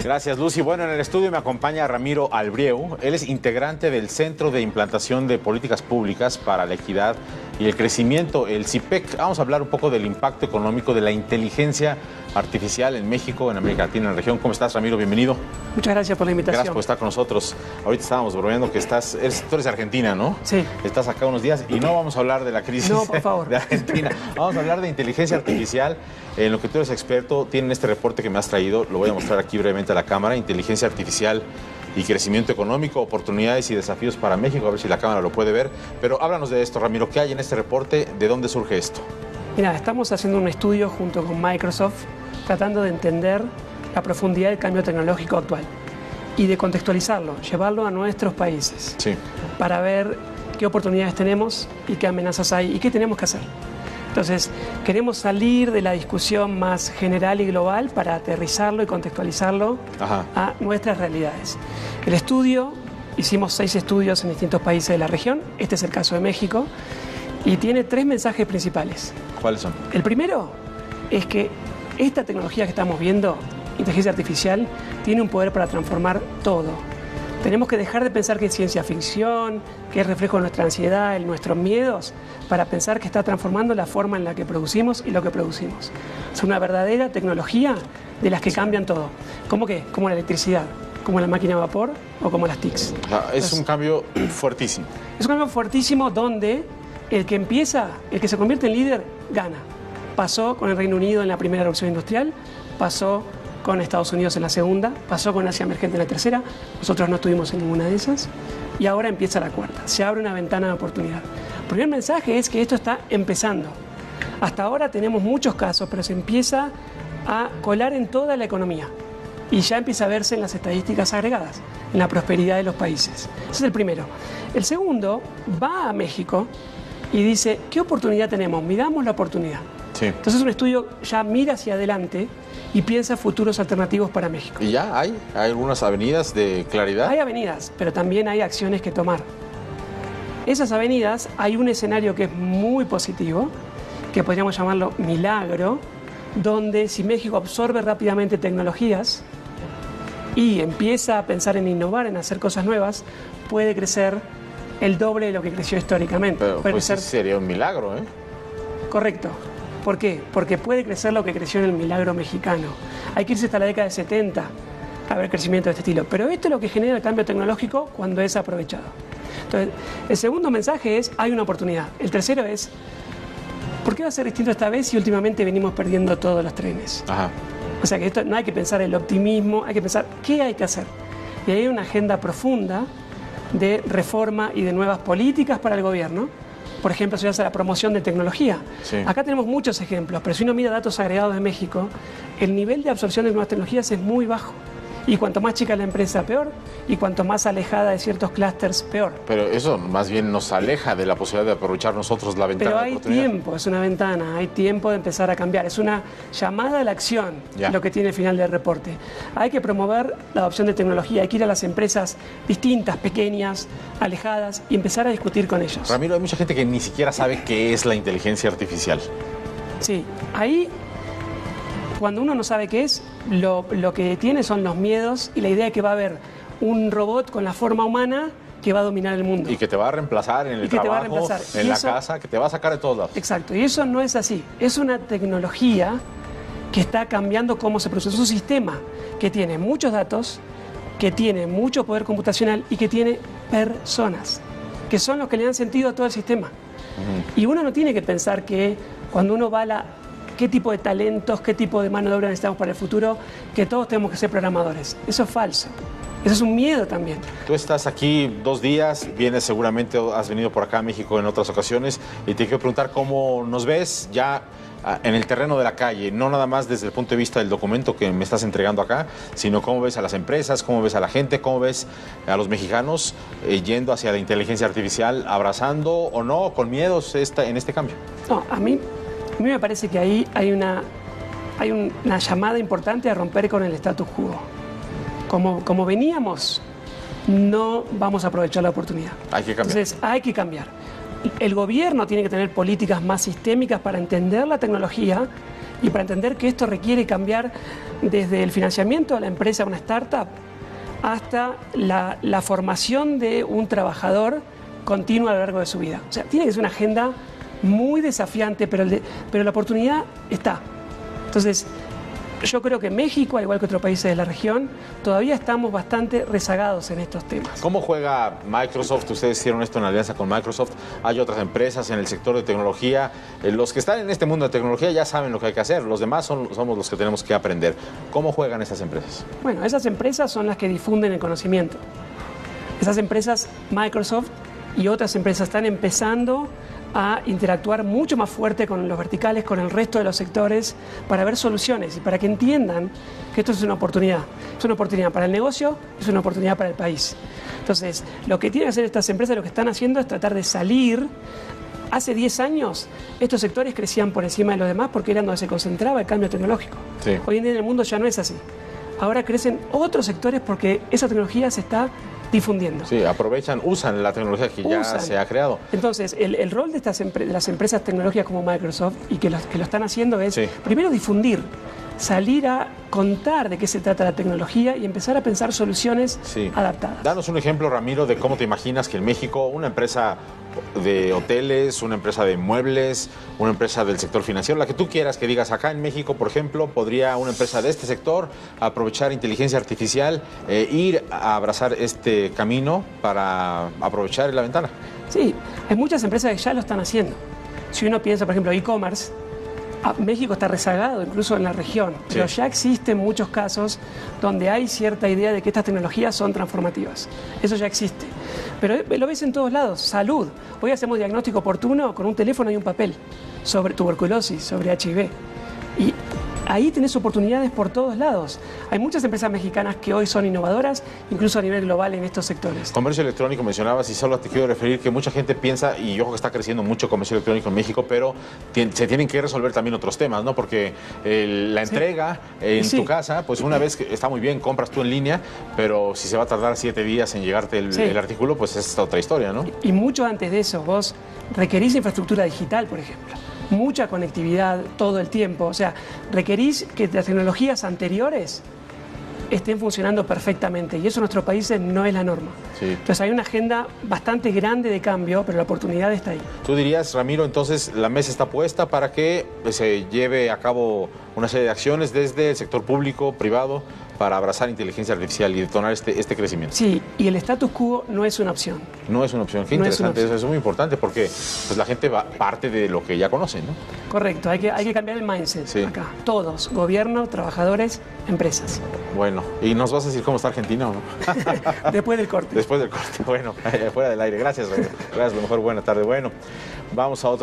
Gracias, Lucy. Bueno, en el estudio me acompaña Ramiro Albrieu. Él es integrante del Centro de Implantación de Políticas Públicas para la Equidad y el Crecimiento, el CIPEC. Vamos a hablar un poco del impacto económico de la inteligencia artificial en México, en América Latina, en la región. ¿Cómo estás, Ramiro? Bienvenido. Muchas gracias por la invitación. Gracias por estar con nosotros. Ahorita estábamos bromeando que tú eres argentina, ¿no? Sí. Estás acá unos días y no vamos a hablar de la crisis por favor. de Argentina. Vamos a hablar de inteligencia artificial. En lo que tú eres experto, tienen este reporte que me has traído, lo voy a mostrar aquí brevemente a la cámara, inteligencia artificial y crecimiento económico, oportunidades y desafíos para México, a ver si la cámara lo puede ver. Pero háblanos de esto, Ramiro, ¿qué hay en este reporte? ¿De dónde surge esto? Mira, estamos haciendo un estudio junto con Microsoft, tratando de entender la profundidad del cambio tecnológico actual y de contextualizarlo, llevarlo a nuestros países, sí, para ver qué oportunidades tenemos y qué amenazas hay y qué tenemos que hacer. Entonces, queremos salir de la discusión más general y global para aterrizarlo y contextualizarlo a nuestras realidades. El estudio, hicimos 6 estudios en distintos países de la región, este es el caso de México, y tiene 3 mensajes principales. ¿Cuáles son? El primero es que esta tecnología que estamos viendo, inteligencia artificial, tiene un poder para transformar todo. Tenemos que dejar de pensar que es ciencia ficción, que es reflejo de nuestra ansiedad, de nuestros miedos, para pensar que está transformando la forma en la que producimos y lo que producimos. Es una verdadera tecnología de las que cambian todo. ¿Cómo qué? Como la electricidad, como la máquina de vapor o como las TICs. Es un cambio fuertísimo. Es un cambio fuertísimo donde el que se convierte en líder, gana. Pasó con el Reino Unido en la primera revolución industrial, pasó con Estados Unidos en la segunda, pasó con Asia emergente en la tercera, nosotros no estuvimos en ninguna de esas, y ahora empieza la cuarta, se abre una ventana de oportunidad. El primer mensaje es que esto está empezando. Hasta ahora tenemos muchos casos, pero se empieza a colar en toda la economía, y ya empieza a verse en las estadísticas agregadas, en la prosperidad de los países. Ese es el primero. El segundo va a México y dice, ¿qué oportunidad tenemos? Midamos la oportunidad. Sí. Entonces un estudio ya mira hacia adelante y piensa futuros alternativos para México. ¿Y ya hay algunas avenidas de claridad? Hay avenidas, pero también hay acciones que tomar. Esas avenidas, hay un escenario que es muy positivo, que podríamos llamarlo milagro, donde si México absorbe rápidamente tecnologías y empieza a pensar en innovar, en hacer cosas nuevas, puede crecer el doble de lo que creció históricamente. Pero pues sí sería un milagro, ¿eh? Correcto. ¿Por qué? Porque puede crecer lo que creció en el milagro mexicano. Hay que irse hasta la década de 70 a ver crecimiento de este estilo. Pero esto es lo que genera el cambio tecnológico cuando es aprovechado. Entonces, el segundo mensaje es, hay una oportunidad. El tercero es, ¿por qué va a ser distinto esta vez si últimamente venimos perdiendo todos los trenes? Ajá. O sea que esto no hay que pensar en el optimismo, hay que pensar qué hay que hacer. Y hay una agenda profunda de reforma y de nuevas políticas para el gobierno. Por ejemplo, se hace la promoción de tecnología. Sí. Acá tenemos muchos ejemplos, pero si uno mira datos agregados de México, el nivel de absorción de nuevas tecnologías es muy bajo. Y cuanto más chica la empresa, peor. Y cuanto más alejada de ciertos clústeres, peor. Pero eso más bien nos aleja de la posibilidad de aprovechar nosotros la ventana de oportunidad. Pero hay tiempo, es una ventana, hay tiempo de empezar a cambiar. Es una llamada a la acción, lo que tiene el final del reporte. Hay que promover la adopción de tecnología, hay que ir a las empresas distintas, pequeñas, alejadas, y empezar a discutir con ellos. Ramiro, hay mucha gente que ni siquiera sabe qué es la inteligencia artificial. Sí, ahí, cuando uno no sabe qué es, lo que tiene son los miedos y la idea de que va a haber un robot con la forma humana que va a dominar el mundo. Y que te va a reemplazar en el trabajo, en la casa, que te va a sacar de todos lados. Exacto, y eso no es así. Es una tecnología que está cambiando cómo se produce. Es un sistema que tiene muchos datos, que tiene mucho poder computacional y que tiene personas, que son los que le dan sentido a todo el sistema. Y uno no tiene que pensar que cuando uno va a qué tipo de talentos, qué tipo de mano de obra necesitamos para el futuro, que todos tenemos que ser programadores. Eso es falso. Eso es un miedo también. Tú estás aquí 2 días, vienes seguramente, has venido por acá a México en otras ocasiones, y te quiero preguntar cómo nos ves ya en el terreno de la calle, no nada más desde el punto de vista del documento que me estás entregando acá, sino cómo ves a las empresas, cómo ves a la gente, cómo ves a los mexicanos yendo hacia la inteligencia artificial, abrazando o no, con miedos en este cambio. No, a mí me parece que ahí hay una llamada importante a romper con el status quo. Como veníamos, no vamos a aprovechar la oportunidad. Hay que cambiar. Entonces, hay que cambiar. El gobierno tiene que tener políticas más sistémicas para entender la tecnología y para entender que esto requiere cambiar desde el financiamiento a la empresa, una startup, hasta la formación de un trabajador continua a lo largo de su vida. O sea, tiene que ser una agenda muy desafiante, pero la oportunidad está. Entonces, yo creo que México, al igual que otros países de la región, todavía estamos bastante rezagados en estos temas. ¿Cómo juega Microsoft? Ustedes hicieron esto en alianza con Microsoft. Hay otras empresas en el sector de tecnología. Los que están en este mundo de tecnología ya saben lo que hay que hacer. Los demás somos los que tenemos que aprender. ¿Cómo juegan esas empresas? Bueno, esas empresas son las que difunden el conocimiento. Esas empresas, Microsoft y otras empresas, están empezando a interactuar mucho más fuerte con los verticales, con el resto de los sectores, para ver soluciones y para que entiendan que esto es una oportunidad. Es una oportunidad para el negocio, es una oportunidad para el país. Entonces, lo que tienen que hacer estas empresas, lo que están haciendo es tratar de salir. Hace 10 años, estos sectores crecían por encima de los demás porque eran donde se concentraba el cambio tecnológico. Sí. Hoy en día en el mundo ya no es así. Ahora crecen otros sectores porque esa tecnología se está difundiendo. Sí, usan la tecnología que ya se ha creado. Entonces, el rol de las empresas tecnológicas como Microsoft, y que lo están haciendo, es primero difundir, salir a contar de qué se trata la tecnología y empezar a pensar soluciones adaptadas. Danos un ejemplo, Ramiro, de cómo te imaginas que en México una empresa de hoteles, una empresa de muebles, una empresa del sector financiero, la que tú quieras, que digas acá en México, por ejemplo, podría una empresa de este sector aprovechar inteligencia artificial, ir a abrazar este camino para aprovechar la ventana. Sí, hay muchas empresas que ya lo están haciendo. Si uno piensa, por ejemplo, e-commerce, México está rezagado incluso en la región, pero ya existen muchos casos donde hay cierta idea de que estas tecnologías son transformativas. Eso ya existe. Pero lo ves en todos lados. Salud. Hoy hacemos diagnóstico oportuno con un teléfono y un papel sobre tuberculosis, sobre HIV. Y ahí tenés oportunidades por todos lados. Hay muchas empresas mexicanas que hoy son innovadoras, incluso a nivel global en estos sectores. Comercio electrónico mencionabas, y solo te quiero referir que mucha gente piensa, y yo creo que está creciendo mucho comercio electrónico en México, pero se tienen que resolver también otros temas, ¿no? Porque la entrega en tu casa, pues una vez que está muy bien, compras tú en línea, pero si se va a tardar 7 días en llegarte el artículo, pues es otra historia, ¿no? Y mucho antes de eso, vos requerís infraestructura digital, por ejemplo. Mucha conectividad todo el tiempo. O sea, requerís que las tecnologías anteriores estén funcionando perfectamente, y eso en nuestros países no es la norma. Entonces hay una agenda bastante grande de cambio, pero la oportunidad está ahí. Tú dirías, Ramiro, entonces la mesa está puesta para que se lleve a cabo una serie de acciones desde el sector público, privado, para abrazar inteligencia artificial y detonar este crecimiento. Sí, y el status quo no es una opción. No es una opción. Qué interesante, eso es muy importante porque pues, la gente parte de lo que ya conoce, ¿no? Correcto, hay que cambiar el mindset acá. Todos, gobierno, trabajadores, empresas. Bueno, ¿y nos vas a decir cómo está Argentina o no? Después del corte. Después del corte, bueno, fuera del aire. Gracias, Ramiro. Gracias, a lo mejor buena tarde. Bueno, vamos a otro.